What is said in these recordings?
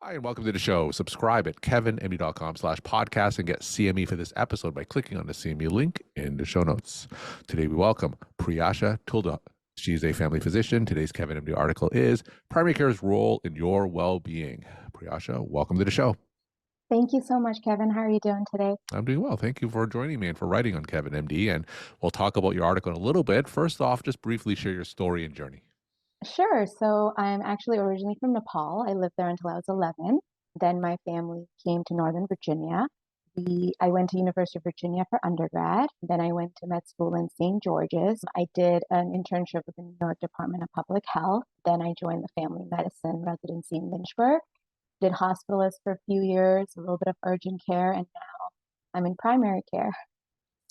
Hi, and welcome to the show. Subscribe at kevinmd.com/podcast and get CME for this episode by clicking on the CME link in the show notes. Today, we welcome Preyasha Tuladhar. She's a family physician. Today's Kevin MD article is Primary Care's Role in Your Well-Being. Preyasha, welcome to the show. Thank you so much, Kevin. How are you doing today? I'm doing well. Thank you for joining me and for writing on Kevin MD. And we'll talk about your article in a little bit. First off, just briefly share your story and journey. Sure. So I'm actually originally from Nepal. I lived there until I was 11. Then my family came to Northern Virginia. I went to University of Virginia for undergrad. Then I went to med school in St. George's. I did an internship with the New York Department of Public Health. Then I joined the family medicine residency in Lynchburg. Did hospitalist for a few years, a little bit of urgent care, and now I'm in primary care.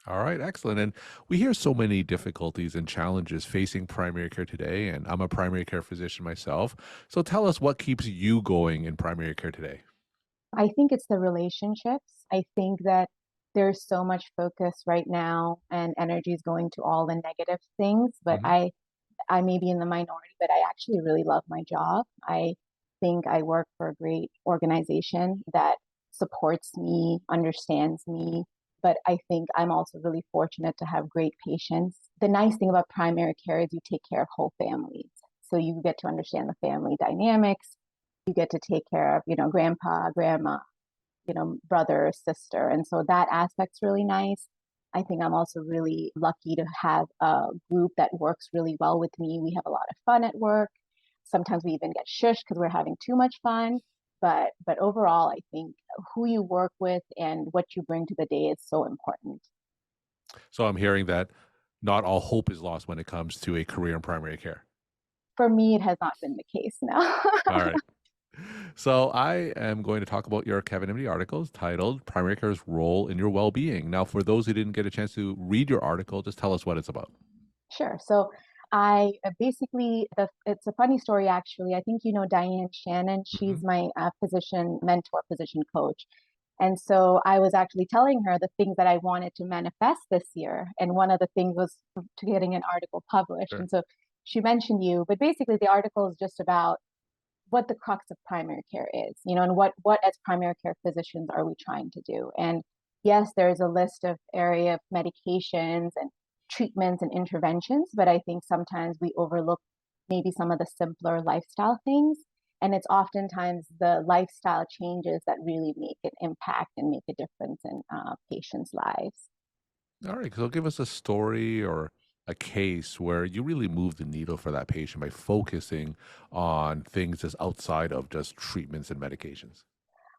All right, excellent. And we hear so many difficulties and challenges facing primary care today, and I'm a primary care physician myself. So tell us what keeps you going in primary care today. I think it's the relationships. I think that there's so much focus right now and energy is going to all the negative things, but Hmm. I may be in the minority, but I actually really love my job. I think I work for a great organization that supports me, understands me, but I think I'm also really fortunate to have great patients. The nice thing about primary care is you take care of whole families. So you get to understand the family dynamics. You get to take care of, grandpa, grandma, brother, sister. And so that aspect's really nice. I think I'm also really lucky to have a group that works really well with me. We have a lot of fun at work. Sometimes we even get shushed because we're having too much fun. But overall, I think who you work with and what you bring to the day is so important. So I'm hearing that not all hope is lost when it comes to a career in primary care. For me, it has not been the case now. All right. So I am going to talk about your Kevin MD articles titled Primary Care's Role in Your Well-Being. Now, for those who didn't get a chance to read your article, just tell us what it's about. Sure. So I basically, it's a funny story actually. I think you know Diane Shannon. She's Hmm. my physician mentor, physician coach. And so I was actually telling her the things that I wanted to manifest this year. And one of the things was to getting an article published. Sure. And so she mentioned you, but basically the article is just about what the crux of primary care is, and what as primary care physicians are we trying to do? And yes, there's a list of area of medications and treatments and interventions, but I think sometimes we overlook maybe some of the simpler lifestyle things. And it's oftentimes the lifestyle changes that really make an impact and make a difference in patients' lives. All right. So give us a story or a case where you really move the needle for that patient by focusing on things that's outside of just treatments and medications.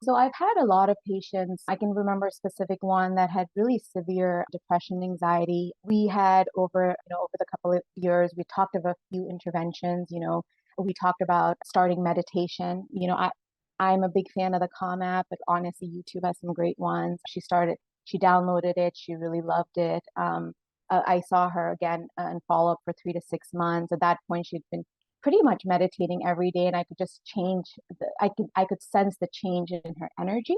So I've had a lot of patients. I can remember a specific one that had really severe depression, anxiety. We had over the couple of years, we talked of a few interventions. We talked about starting meditation. I'm a big fan of the Calm app, but honestly, YouTube has some great ones. She downloaded it. She really loved it. I saw her again and follow up for 3 to 6 months. At that point, she'd been pretty much meditating every day, and I could just I could sense the change in her energy.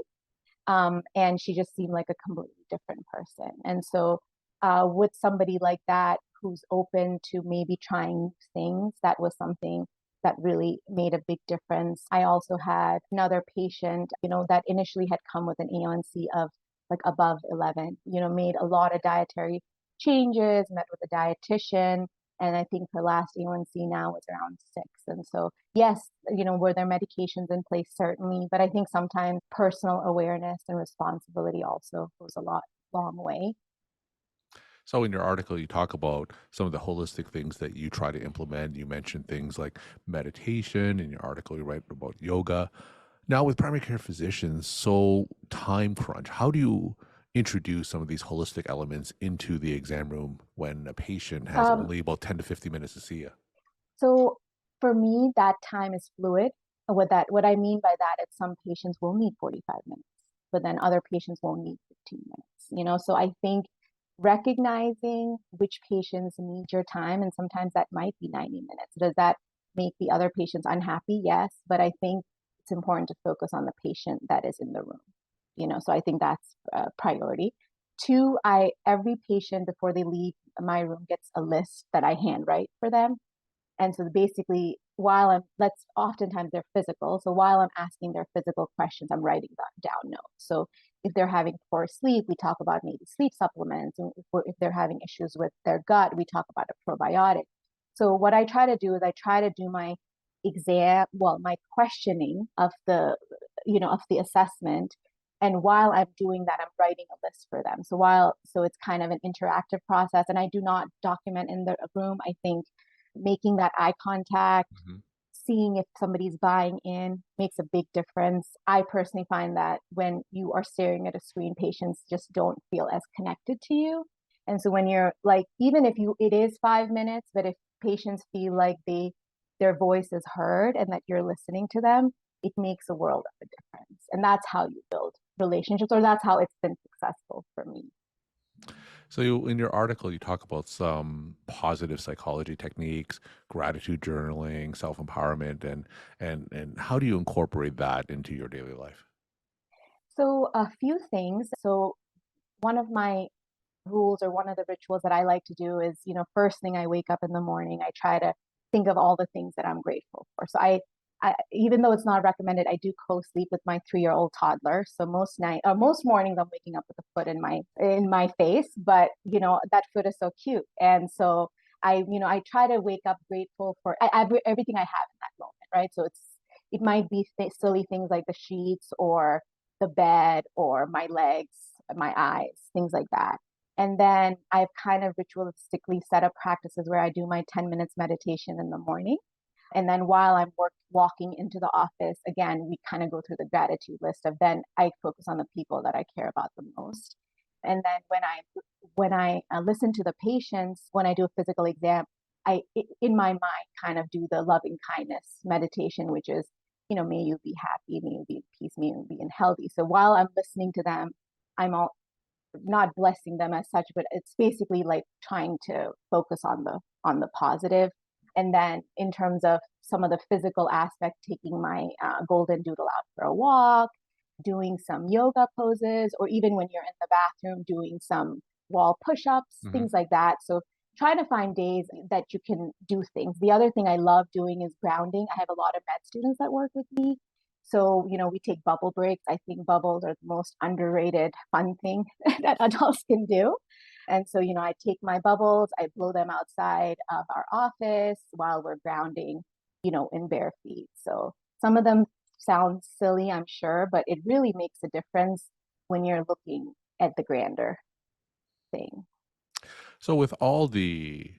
And she just seemed like a completely different person. And so with somebody like that who's open to maybe trying things, that was something that really made a big difference. I also had another patient, that initially had come with an A1C of like above 11, made a lot of dietary changes, met with a dietitian, and I think her last A1C now is around 6. And so, yes, were there medications in place? Certainly. But I think sometimes personal awareness and responsibility also goes a long way. So in your article, you talk about some of the holistic things that you try to implement. You mentioned things like meditation. In your article, you write about yoga. Now, with primary care physicians, so time crunch, how do you introduce some of these holistic elements into the exam room when a patient has Um, only about 10 to 50 minutes to see you? so for me, that time is fluid. What I mean by that is some patients will need 45 minutes, but then other patients will need 15 minutes, So I think recognizing which patients need your time, and sometimes that might be 90 minutes. Does that make the other patients unhappy? Yes, but I think it's important to focus on the patient that is in the room, So I think that's a priority. Two, every patient before they leave my room gets a list that I handwrite for them, And so basically, oftentimes they're physical. So while I'm asking their physical questions, I'm writing down notes. So if they're having poor sleep, we talk about maybe sleep supplements. And if they're having issues with their gut, we talk about a probiotic. So what I try to do is I try to do my questioning of the assessment. And while I'm doing that, I'm writing a list for them. So it's kind of an interactive process, and I do not document in the room. I think making that eye contact, Mhm. seeing if somebody's buying in makes a big difference. I personally find that when you are staring at a screen, patients just don't feel as connected to you. And so when you're like, even if it is 5 minutes, but if patients feel like their voice is heard and that you're listening to them, it makes a world of a difference. And that's how you build relationships, or that's how it's been successful for me. So in your article, you talk about some positive psychology techniques, gratitude journaling, self empowerment, and how do you incorporate that into your daily life? So a few things. So one of my rules, or one of the rituals that I like to do is, first thing I wake up in the morning, I try to think of all the things that I'm grateful for. So even though it's not recommended, I do co-sleep with my 3-year-old toddler. So most mornings I'm waking up with a foot in my face, but that foot is so cute. And so I try to wake up grateful for everything I have in that moment, right? So it might be silly things like the sheets or the bed or my legs, my eyes, things like that. And then I've kind of ritualistically set up practices where I do my 10 minutes meditation in the morning. And then while I'm walking into the office, again, we kind of go through the gratitude list of, then I focus on the people that I care about the most. And then when I listen to the patients, when I do a physical exam, in my mind kind of do the loving kindness meditation, which is, may you be happy, may you be in peace, may you be in healthy. So while I'm listening to them, I'm all not blessing them as such, but it's basically like trying to focus on the positive. And then in terms of some of the physical aspect, taking my golden doodle out for a walk, doing some yoga poses, or even when you're in the bathroom, doing some wall push-ups, Hmm. things like that. So try to find days that you can do things. The other thing I love doing is grounding. I have a lot of med students that work with me. So, we take bubble breaks. I think bubbles are the most underrated fun thing that adults can do. And so, I take my bubbles, I blow them outside of our office while we're grounding, in bare feet. So some of them sound silly, I'm sure, but it really makes a difference when you're looking at the grander thing. So with all the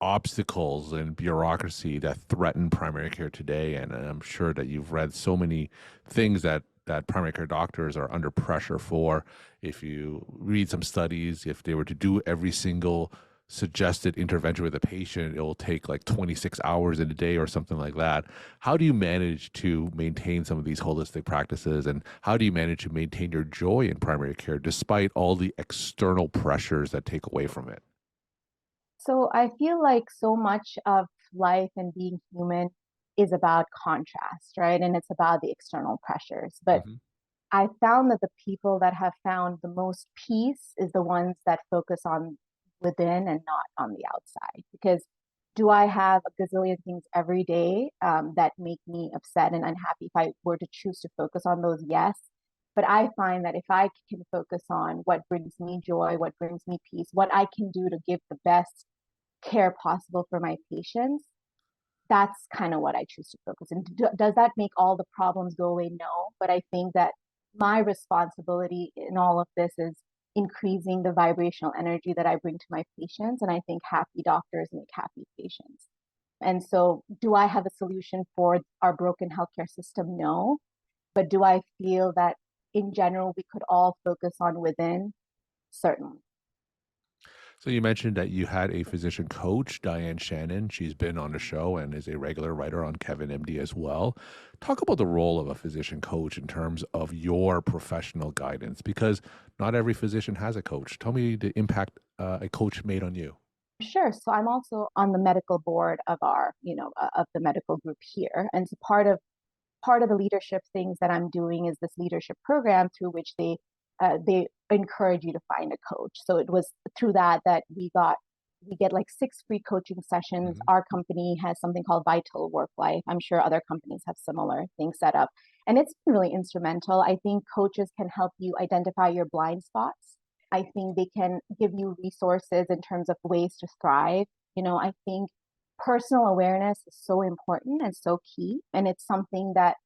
obstacles and bureaucracy that threaten primary care today, and I'm sure that you've read so many things that primary care doctors are under pressure for. If you read some studies, if they were to do every single suggested intervention with a patient, it will take like 26 hours in a day or something like that. How do you manage to maintain some of these holistic practices, and how do you manage to maintain your joy in primary care despite all the external pressures that take away from it? So I feel like so much of life and being human is about contrast, right? And it's about the external pressures. But Hmm. I found that the people that have found the most peace is the ones that focus on within and not on the outside. Because do I have a gazillion things every day that make me upset and unhappy? If I were to choose to focus on those, yes. But I find that if I can focus on what brings me joy, what brings me peace, what I can do to give the best care possible for my patients, that's kind of what I choose to focus. And does that make all the problems go away? No. But I think that my responsibility in all of this is increasing the vibrational energy that I bring to my patients. And I think happy doctors make happy patients. And so, do I have a solution for our broken healthcare system? No. But do I feel that in general, we could all focus on within? Certainly. So you mentioned that you had a physician coach, Diane Shannon. She's been on the show and is a regular writer on KevinMD as well. Talk about the role of a physician coach in terms of your professional guidance, because not every physician has a coach. Tell me the impact a coach made on you. Sure. So I'm also on the medical board of of the medical group here. And so part of the leadership things that I'm doing is this leadership program through which they encourage you to find a coach. So it was through that we got We get like 6 free coaching sessions. Mhm. Our company has something called Vital Work Life. I'm sure other companies have similar things set up. And it's been really instrumental. I think coaches can help you identify your blind spots. I think they can give you resources in terms of ways to thrive. I think personal awareness is so important and so key. And it's something that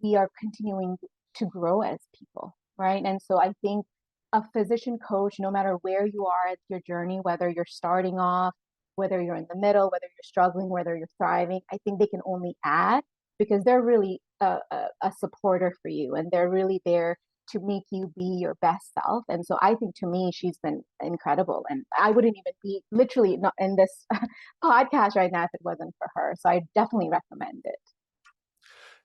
we are continuing to grow as people, right? And so I think a physician coach, no matter where you are at your journey, whether you're starting off, whether you're in the middle, whether you're struggling, whether you're thriving, I think they can only add because they're really a supporter for you and they're really there to make you be your best self. And so I think to me, she's been incredible. And I wouldn't even be literally not in this podcast right now if it wasn't for her. So I definitely recommend it.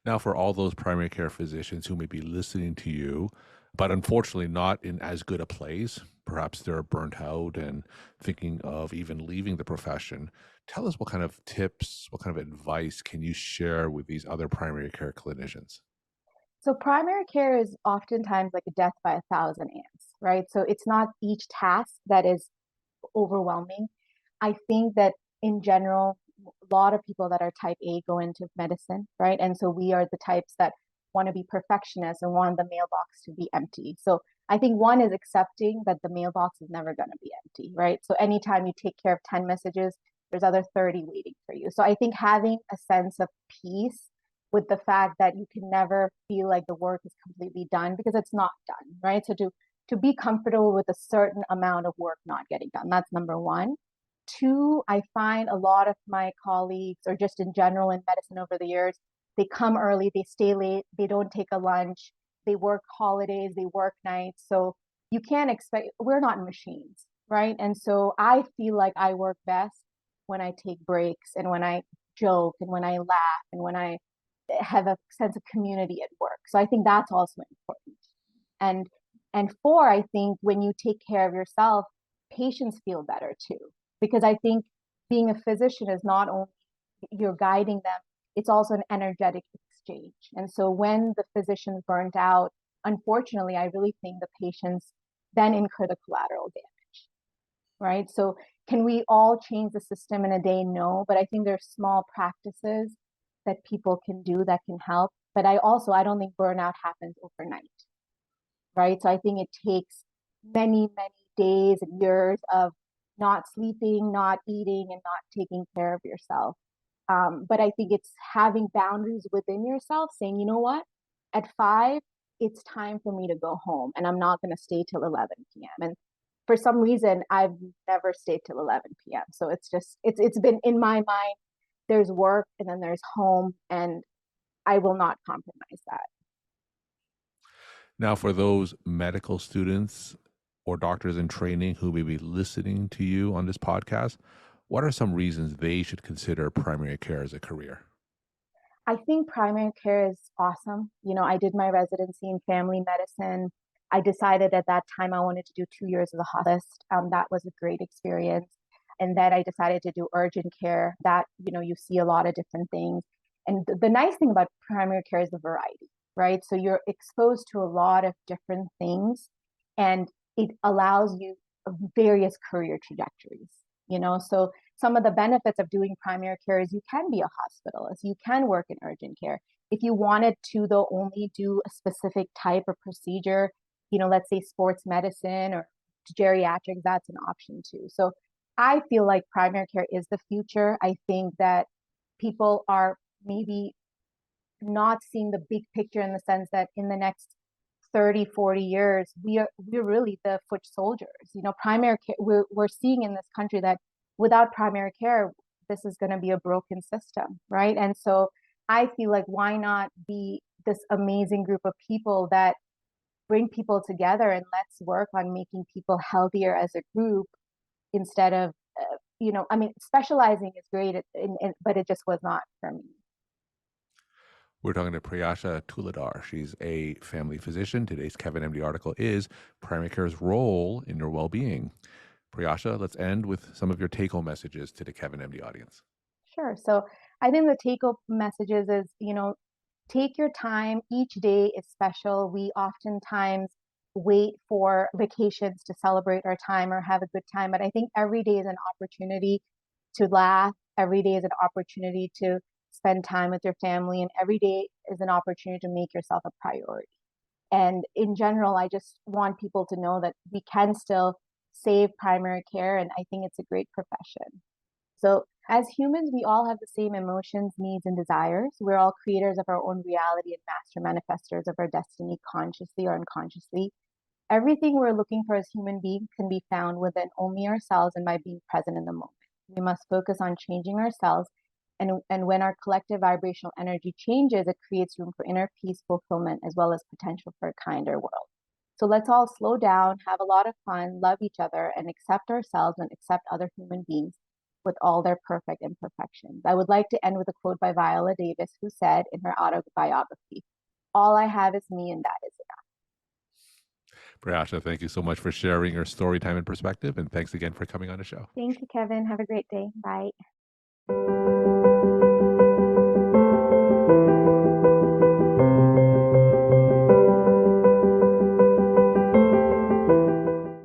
Now, for all those primary care physicians who may be listening to you, but unfortunately not in as good a place, perhaps they're burnt out and thinking of even leaving the profession, tell us what kind of tips, what kind of advice can you share with these other primary care clinicians? So primary care is oftentimes like a death by a thousand ants, right? So it's not each task that is overwhelming. I think that in general, a lot of people that are type A go into medicine, right? And so we are the types that want to be perfectionists and want the mailbox to be empty. So I think one is accepting that the mailbox is never going to be empty, right? So anytime you take care of 10 messages, there's other 30 waiting for you. So I think having a sense of peace with the fact that you can never feel like the work is completely done because it's not done, right? So to be comfortable with a certain amount of work not getting done. That's number one. Two, I find a lot of my colleagues, or just in general in medicine over the years, they come early, they stay late, they don't take a lunch, they work holidays, they work nights. So you can't expect, we're not machines, right? And so I feel like I work best when I take breaks and when I joke and when I laugh and when I have a sense of community at work. So I think that's also important. And and four, I think when you take care of yourself, patients feel better too. Because I think being a physician is not only you're guiding them, it's also an energetic exchange. And so when the physician's burnt out, unfortunately, I really think the patients then incur the collateral damage, right? So can we all change the system in a day? No, but I think there's small practices that people can do that can help. But I don't think burnout happens overnight, right? So I think it takes many, many days and years of not sleeping, not eating, and not taking care of yourself. But I think it's having boundaries within yourself, saying, you know what, at 5, it's time for me to go home, and I'm not going to stay till 11 p.m. And for some reason, I've never stayed till 11 p.m. So it's been in my mind. There's work, and then there's home, and I will not compromise that. Now, for those medical students or doctors in training who may be listening to you on this podcast, what are some reasons they should consider primary care as a career? I think primary care is awesome. I did my residency in family medicine. I decided at that time I wanted to do 2 years as a holistic. That was a great experience. And then I decided to do urgent care. That, you see a lot of different things. And the nice thing about primary care is the variety, right? So you're exposed to a lot of different things and it allows you various career trajectories. So some of the benefits of doing primary care is you can be a hospitalist, you can work in urgent care. If you wanted to, though, only do a specific type of procedure, let's say sports medicine or geriatrics, that's an option too. So I feel like primary care is the future. I think that people are maybe not seeing the big picture in the sense that in the next 30, 40 years, we're really the foot soldiers. Primary care, we're seeing in this country that without primary care, this is going to be a broken system, right? And so I feel like why not be this amazing group of people that bring people together and let's work on making people healthier as a group instead of, I mean, specializing is great, but it just was not for me. We're talking to Preyasha Tuladhar. She's a family physician. Today's KevinMD article is Primary Care's Role in Your Well-Being. Priyasha, let's end with some of your take-home messages to the KevinMD audience. Sure. So I think the take home messages is, take your time. Each day is special. We oftentimes wait for vacations to celebrate our time or have a good time. But I think every day is an opportunity to laugh. Every day is an opportunity to spend time with your family. And every day is an opportunity to make yourself a priority. And in general, I just want people to know that we can still save primary care. And I think it's a great profession. So, as humans, we all have the same emotions, needs, and desires. We're all creators of our own reality and master manifestors of our destiny, consciously or unconsciously. Everything we're looking for as human beings can be found within only ourselves and by being present in the moment. We must focus on changing ourselves. And when our collective vibrational energy changes, it creates room for inner peace, fulfillment, as well as potential for a kinder world. So let's all slow down, have a lot of fun, love each other, and accept ourselves and accept other human beings with all their perfect imperfections. I would like to end with a quote by Viola Davis, who said in her autobiography, "All I have is me, and that is enough." Priyasha, thank you so much for sharing your story, time, and perspective. And thanks again for coming on the show. Thank you, Kevin. Have a great day. Bye.